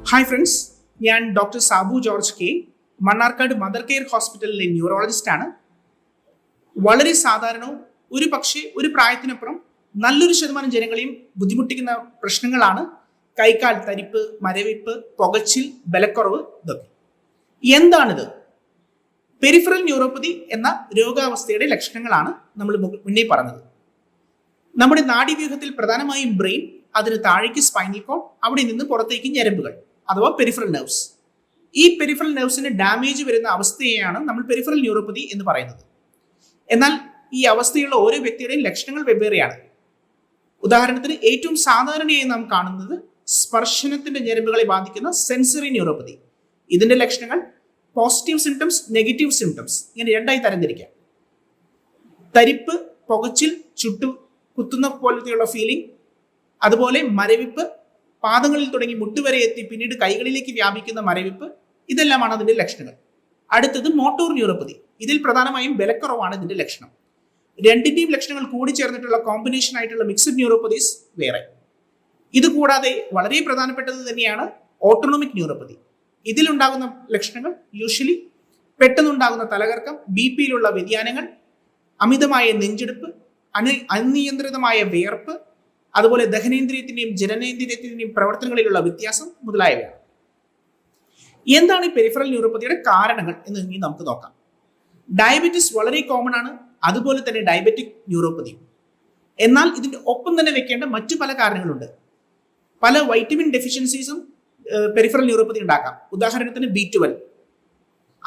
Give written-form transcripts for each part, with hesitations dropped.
Hi friends, ഞാൻ doctor Sabu George K, Mannarkkad mother care ഹോസ്പിറ്റലിലെ neurologist ആണ്. വളരെ സാധാരണവും ഒരു പക്ഷേ ഒരു പ്രായത്തിനപ്പുറം നല്ലൊരു ശതമാനം ജനങ്ങളെയും ബുദ്ധിമുട്ടിക്കുന്ന പ്രശ്നങ്ങളാണ് കൈക്കാൽ തരിപ്പ്, മരവിപ്പ്, പുകച്ചിൽ, ബലക്കുറവ്. ഇതൊക്കെ എന്താണിത്? പെരിഫറൽ ന്യൂറോപ്പതി എന്ന രോഗാവസ്ഥയുടെ ലക്ഷണങ്ങളാണ് നമ്മൾ മുന്നേ പറഞ്ഞത്. നമ്മുടെ നാഡീവ്യൂഹത്തിൽ പ്രധാനമായും ബ്രെയിൻ, അതിന് താഴേക്ക് സ്പൈനൽ കോഡ്, അവിടെ നിന്ന് പുറത്തേക്ക് ഞരമ്പുകൾ അഥവാ പെരിഫറൽ നെർവ്സ്. ഈ പെരിഫറൽ നെർവ്സിന് ഡാമേജ് വരുന്ന അവസ്ഥയെയാണ് നമ്മൾ പെരിഫറൽ ന്യൂറോപ്പതി എന്ന് പറയുന്നത്. എന്നാൽ ഈ അവസ്ഥയുള്ള ഓരോ വ്യക്തിയുടെയും ലക്ഷണങ്ങൾ വെവ്വേറെയാണ്. ഉദാഹരണത്തിന് ഏറ്റവും സാധാരണയായി നാം കാണുന്നത് സ്പർശനത്തിന്റെ ഞരമ്പുകളെ ബാധിക്കുന്ന സെൻസറി ന്യൂറോപ്പതി. ഇതിന്റെ ലക്ഷണങ്ങൾ പോസിറ്റീവ് സിംറ്റംസ്, നെഗറ്റീവ് സിംറ്റംസ്, ഇങ്ങനെ രണ്ടായി തരംതിരിക്കാം. തരിപ്പ്, പുകച്ചിൽ, ചുട്ടു കുത്തുന്ന പോലത്തെയുള്ള ഫീലിംഗ്, അതുപോലെ മരവിപ്പ്, പാദങ്ങളിൽ തുടങ്ങി മുട്ടുവരെ എത്തി പിന്നീട് കൈകളിലേക്ക് വ്യാപിക്കുന്ന മരവിപ്പ്, ഇതെല്ലാമാണ് അതിന്റെ ലക്ഷണങ്ങൾ. അടുത്തത് മോട്ടോർ ന്യൂറോപ്പതി. ഇതിൽ പ്രധാനമായും ബലക്കുറവാണ് ഇതിന്റെ ലക്ഷണം. രണ്ടിന്റെയും ലക്ഷണങ്ങൾ കൂടി ചേർന്നിട്ടുള്ള കോമ്പിനേഷൻ ആയിട്ടുള്ള മിക്സഡ് ന്യൂറോപ്പതീസ് വേറെ. ഇത് കൂടാതെ വളരെ പ്രധാനപ്പെട്ടത് തന്നെയാണ് ഓട്ടോണോമിക് ന്യൂറോപ്പതി. ഇതിലുണ്ടാകുന്ന ലക്ഷണങ്ങൾ യൂഷ്വലി പെട്ടെന്നുണ്ടാകുന്ന തലകറക്കം, BP-യിലുള്ള വ്യതിയാനങ്ങൾ, അമിതമായ നെഞ്ചെടുപ്പ്, അനിയന്ത്രിതമായ വിയർപ്പ്, അതുപോലെ ദഹനേന്ദ്രിയത്തിന്റെയും ജനനേന്ദ്രിയത്തിന്റെയും പ്രവർത്തനങ്ങളിലുള്ള വ്യത്യാസം മുതലായവയാണ്. എന്താണ് ഈ പെരിഫറൽ ന്യൂറോപ്പതിയുടെ കാരണങ്ങൾ എന്ന് ഇനി നമുക്ക് നോക്കാം. ഡയബറ്റിസ് വളരെ കോമൺ ആണ്, അതുപോലെ തന്നെ ഡയബറ്റിക് ന്യൂറോപ്പതിയും. എന്നാൽ ഇതിന്റെ ഒപ്പം തന്നെ വെക്കേണ്ട മറ്റു പല കാരണങ്ങളുണ്ട്. പല വൈറ്റമിൻ ഡെഫിഷ്യൻസീസും പെരിഫറൽ ന്യൂറോപ്പതി ഉണ്ടാക്കാം. ഉദാഹരണത്തിന് B12.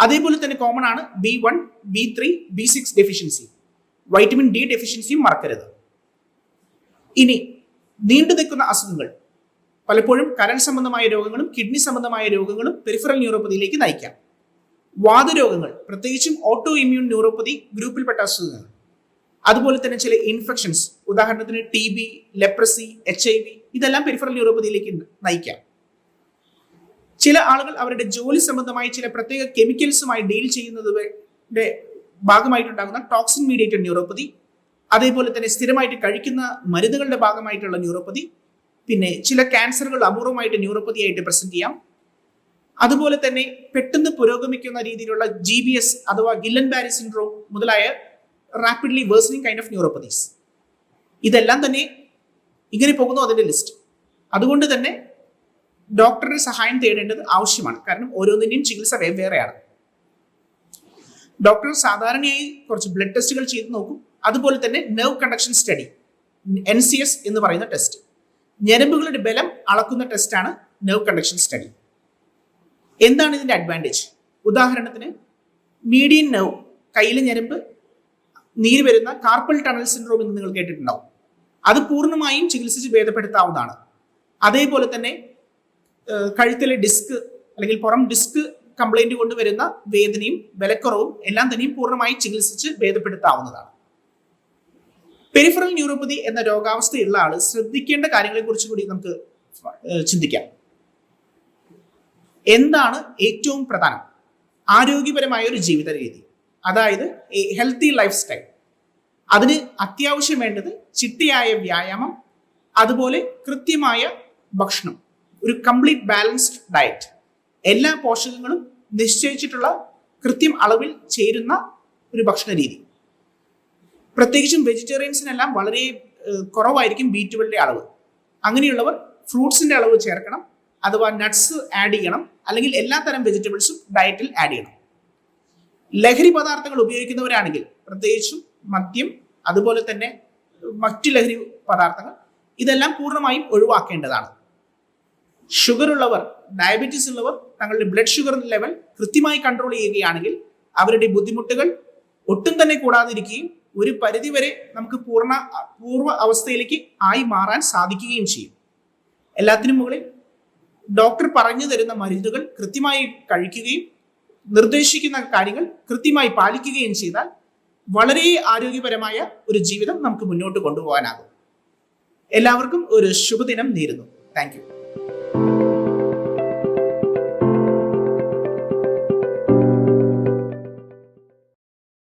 അതേപോലെ തന്നെ കോമൺ ആണ് B1, B3, B6 deficiency. Vitamin D ഡെഫിഷ്യൻസിയും മറക്കരുത്. ഇനി നീണ്ടു നിൽക്കുന്ന അസുഖങ്ങൾ, പലപ്പോഴും കരൾ സംബന്ധമായ രോഗങ്ങളും കിഡ്നി സംബന്ധമായ രോഗങ്ങളും പെരിഫറൽ ന്യൂറോപ്പതിയിലേക്ക് നയിക്കാം. വാതരോഗങ്ങൾ, പ്രത്യേകിച്ചും ഓട്ടോ ഇമ്മ്യൂൺ ന്യൂറോപ്പതി ഗ്രൂപ്പിൽപ്പെട്ട അസുഖങ്ങൾ, അതുപോലെ തന്നെ ചില ഇൻഫെക്ഷൻസ്, ഉദാഹരണത്തിന് TB, ലെപ്രസി, HIV, ഇതെല്ലാം പെരിഫറൽ ന്യൂറോപ്പതിയിലേക്ക് നയിക്കാം. ചില ആളുകൾ അവരുടെ ജോലി സംബന്ധമായി ചില പ്രത്യേക കെമിക്കൽസുമായി ഡീൽ ചെയ്യുന്നതിന്റെ ഭാഗമായിട്ടുണ്ടാകുന്ന ടോക്സിൻ മീഡിയേറ്റഡ് ന്യൂറോപ്പതി, അതേപോലെ തന്നെ സ്ഥിരമായിട്ട് കഴിക്കുന്ന മരുന്നുകളുടെ ഭാഗമായിട്ടുള്ള ന്യൂറോപ്പതി, പിന്നെ ചില ക്യാൻസറുകൾ അപൂർവമായിട്ട് ന്യൂറോപ്പതി ആയിട്ട് പ്രസന്റ് ചെയ്യാം. അതുപോലെ തന്നെ പെട്ടെന്ന് പുരോഗമിക്കുന്ന രീതിയിലുള്ള GBS അഥവാ ഗില്ലൻ ബാരി സിൻഡ്രോം മുതലായ റാപ്പിഡ്ലി വേഴ്സണിങ് കൈൻഡ് ഓഫ് ന്യൂറോപ്പതീസ്. ഇതെല്ലാം തന്നെ ഇങ്ങനെ പോകുന്നു അതിന്റെ ലിസ്റ്റ്. അതുകൊണ്ട് തന്നെ ഡോക്ടറുടെ സഹായം തേടേണ്ടത് ആവശ്യമാണ്. കാരണം ഓരോന്നിന്റെയും ചികിത്സ വെവ്വേറെയാണ്. ഡോക്ടർ സാധാരണയായി കുറച്ച് ബ്ലഡ് ടെസ്റ്റുകൾ ചെയ്ത് നോക്കും. അതുപോലെ തന്നെ നെർവ് കണ്ടക്ഷൻ സ്റ്റഡി, NCS എന്ന് പറയുന്ന ടെസ്റ്റ്, ഞരമ്പുകളുടെ ബലം അളക്കുന്ന ടെസ്റ്റാണ് നെർവ് കണ്ടക്ഷൻ സ്റ്റഡി. എന്താണ് ഇതിന്റെ അഡ്വാൻറ്റേജ്? ഉദാഹരണത്തിന് മീഡിയൻ നെർവ്, കയ്യിലെ ഞരമ്പ് നീര് വരുന്ന കാർപ്പൽ ടണൽ സിൻഡ്രോം എന്ന് നിങ്ങൾ കേട്ടിട്ടുണ്ടാവും. അത് പൂർണ്ണമായും ചികിത്സിച്ച് ഭേദപ്പെടുത്താവുന്നതാണ്. അതേപോലെ തന്നെ കഴുത്തിലെ ഡിസ്ക് അല്ലെങ്കിൽ പുറം ഡിസ്ക് കംപ്ലൈന്റ് കൊണ്ട് വരുന്ന വേദനയും ബലക്കുറവും എല്ലാം തന്നെയും പൂർണ്ണമായി ചികിത്സിച്ച് ഭേദപ്പെടുത്താവുന്നതാണ്. പെരിഫറൽ ന്യൂറോപ്പതി എന്ന രോഗാവസ്ഥയുള്ള ആള് ശ്രദ്ധിക്കേണ്ട കാര്യങ്ങളെ കുറിച്ച് കൂടി നമുക്ക് ചിന്തിക്കാം. എന്താണ് ഏറ്റവും പ്രധാനം? ആരോഗ്യപരമായ ഒരു ജീവിത രീതി, അതായത് ഹെൽത്തി ലൈഫ് സ്റ്റൈൽ. അതിന് അത്യാവശ്യം വേണ്ടത് ചിട്ടയായ വ്യായാമം, അതുപോലെ കൃത്യമായ ഭക്ഷണം, ഒരു കംപ്ലീറ്റ് ബാലൻസ്ഡ് ഡയറ്റ്, എല്ലാ പോഷകങ്ങളും നിശ്ചയിച്ചിട്ടുള്ള കൃത്യം അളവിൽ ചേരുന്ന ഒരു ഭക്ഷണ രീതി. പ്രത്യേകിച്ചും വെജിറ്റേറിയൻസിനെല്ലാം വളരെ കുറവായിരിക്കും B12 അളവ്. അങ്ങനെയുള്ളവർ ഫ്രൂട്ട്സിന്റെ അളവ് ചേർക്കണം, അഥവാ നട്ട്സ് ആഡ് ചെയ്യണം, അല്ലെങ്കിൽ എല്ലാ തരം വെജിറ്റബിൾസും ഡയറ്റിൽ ആഡ് ചെയ്യണം. ലഹരി പദാർത്ഥങ്ങൾ ഉപയോഗിക്കുന്നവരാണെങ്കിൽ പ്രത്യേകിച്ചും മദ്യം, അതുപോലെ തന്നെ മറ്റു ലഹരി പദാർത്ഥങ്ങൾ, ഇതെല്ലാം പൂർണ്ണമായും ഒഴിവാക്കേണ്ടതാണ്. ഷുഗർ ഉള്ളവർ, ഡയബറ്റീസ് ഉള്ളവർ തങ്ങളുടെ ബ്ലഡ് ഷുഗർ ലെവൽ കൃത്യമായി കൺട്രോൾ ചെയ്യുകയാണെങ്കിൽ അവരുടെ ബുദ്ധിമുട്ടുകൾ ഒട്ടും തന്നെ കൂടാതിരിക്കുകയും ഒരു പരിധിവരെ നമുക്ക് പൂർവ്വ അവസ്ഥയിലേക്ക് ആയി മാറാൻ സാധിക്കുകയും ചെയ്യും. എല്ലാത്തിനും മുകളിൽ ഡോക്ടർ പറഞ്ഞു തരുന്ന മരുന്നുകൾ കൃത്യമായി കഴിക്കുകയും നിർദ്ദേശിക്കുന്ന കാര്യങ്ങൾ കൃത്യമായി പാലിക്കുകയും ചെയ്താൽ വളരെ ആരോഗ്യപരമായ ഒരു ജീവിതം നമുക്ക് മുന്നോട്ട് കൊണ്ടുപോകാനാകും. എല്ലാവർക്കും ഒരു ശുഭദിനം നേരുന്നു. Thank you.